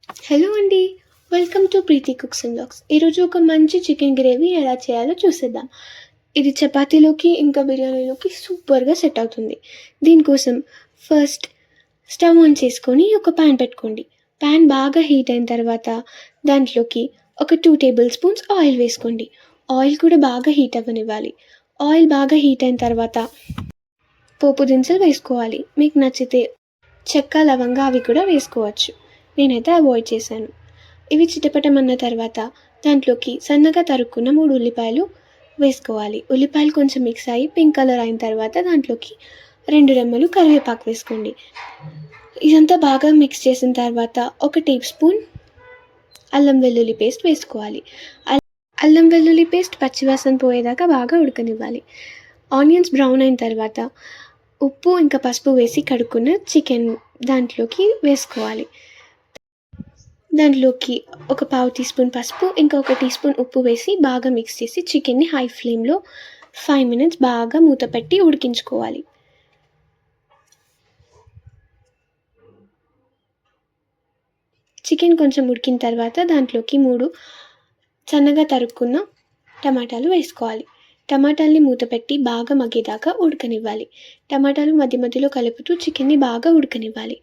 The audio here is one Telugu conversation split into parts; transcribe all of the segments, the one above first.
హలో అండి. Welcome to Preethi cooks and vlogs. ఈరోజు ఒక మంచి చికెన్ గ్రేవీ ఎలా చేయాలో చూసేద్దాం. ఇది చపాతీలోకి ఇంకా బిర్యానీలోకి సూపర్గా సెట్ అవుతుంది. దీనికోసం ఫస్ట్ స్టవ్ ఆన్ చేసుకొని ఒక ప్యాన్ పెట్టుకోండి. ప్యాన్ బాగా హీట్ అయిన తర్వాత దాంట్లోకి ఒక 2 టేబుల్ స్పూన్స్ ఆయిల్ వేసుకోండి. ఆయిల్ కూడా బాగా హీట్ అవ్వనివ్వాలి. ఆయిల్ బాగా హీట్ అయిన తర్వాత పోపు దినుసులు వేసుకోవాలి. మీకు నచ్చితే చెక్క, లవంగా అవి కూడా వేసుకోవచ్చు. నేనైతే అవాయిడ్ చేశాను. ఇవి చిటపటమన్న తర్వాత దాంట్లోకి సన్నగా తరుక్కున్న 3 ఉల్లిపాయలు వేసుకోవాలి. ఉల్లిపాయలు కొంచెం మిక్స్ అయ్యి పింక్ కలర్ అయిన తర్వాత దాంట్లోకి 2 రెమ్మలు కరివేపాకు వేసుకోండి. ఇదంతా బాగా మిక్స్ చేసిన తర్వాత ఒక టీ స్పూన్ అల్లం వెల్లుల్లి పేస్ట్ వేసుకోవాలి. అల్లం వెల్లుల్లి పేస్ట్ పచ్చివాసన పోయేదాకా బాగా ఉడకనివ్వాలి. ఆనియన్స్ బ్రౌన్ అయిన తర్వాత ఉప్పు ఇంకా పసుపు వేసి కడుక్కున్న చికెన్ దాంట్లోకి వేసుకోవాలి. దాంట్లోకి ఒక పావు టీ స్పూన్ పసుపు ఇంకా ఒక టీ స్పూన్ ఉప్పు వేసి బాగా మిక్స్ చేసి చికెన్ని హై ఫ్లేమ్లో 5 మినిట్స్ బాగా మూత పెట్టి ఉడికించుకోవాలి. చికెన్ కొంచెం ఉడికిన తర్వాత దాంట్లోకి 3 సన్నగా తరుక్కున్న టమాటాలు వేసుకోవాలి. టమాటాలని మూత పెట్టి బాగా మగ్గేదాకా ఉడకనివ్వాలి. టమాటాలు మధ్య మధ్యలో కలుపుతూ చికెన్ని బాగా ఉడకనివ్వాలి.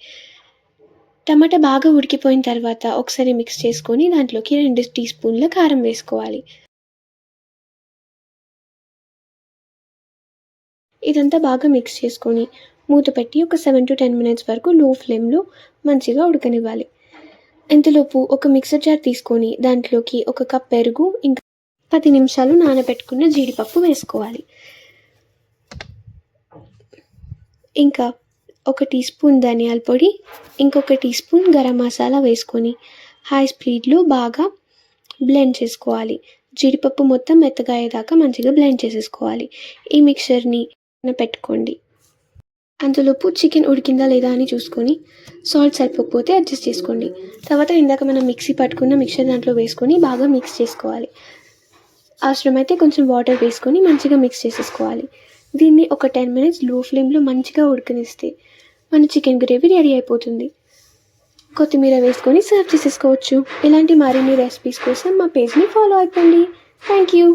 టమాటా బాగా ఉడికిపోయిన తర్వాత ఒకసారి మిక్స్ చేసుకొని దాంట్లోకి 2 టీ స్పూన్ల కారం వేసుకోవాలి. ఇదంతా బాగా మిక్స్ చేసుకొని మూత పెట్టి ఒక 7 to 10 మినిట్స్ వరకు లో ఫ్లేమ్లో మంచిగా ఉడకనివ్వాలి. ఇంతలోపు ఒక మిక్సర్ జార్ తీసుకొని దాంట్లోకి ఒక కప్ పెరుగు ఇంకా 10 నిమిషాలు నానబెట్టుకున్న జీడిపప్పు వేసుకోవాలి. ఇంకా ఒక టీ స్పూన్ ధనియాల పొడి, ఇంకొక టీ స్పూన్ గరం మసాలా వేసుకొని హై స్పీడ్లో బాగా బ్లెండ్ చేసుకోవాలి. జీడిపప్పు మొత్తం మెత్తగా అయ్యేదాకా మంచిగా బ్లెండ్ చేసేసుకోవాలి. ఈ మిక్చర్ని పెట్టుకోండి. అంతలోపు చికెన్ ఉడికిందా లేదా అని చూసుకొని సాల్ట్ సరిపోకపోతే అడ్జస్ట్ చేసుకోండి. తర్వాత ఇందాక మనం మిక్సీ పట్టుకున్న మిక్చర్ దాంట్లో వేసుకొని బాగా మిక్స్ చేసుకోవాలి. అవసరమైతే కొంచెం వాటర్ వేసుకొని మంచిగా మిక్స్ చేసేసుకోవాలి. దీన్ని ఒక 10 మినిట్స్ లో ఫ్లేమ్లో మంచిగా ఉడకనిస్తే మన చికెన్ గ్రేవీ రెడీ అయిపోతుంది. కొత్తిమీర వేసుకొని సర్వ్ చేసేసుకోవచ్చు. ఇలాంటి మరిన్ని రెసిపీస్ కోసం మా పేజ్ని ఫాలో అయిపోండి. Thank you.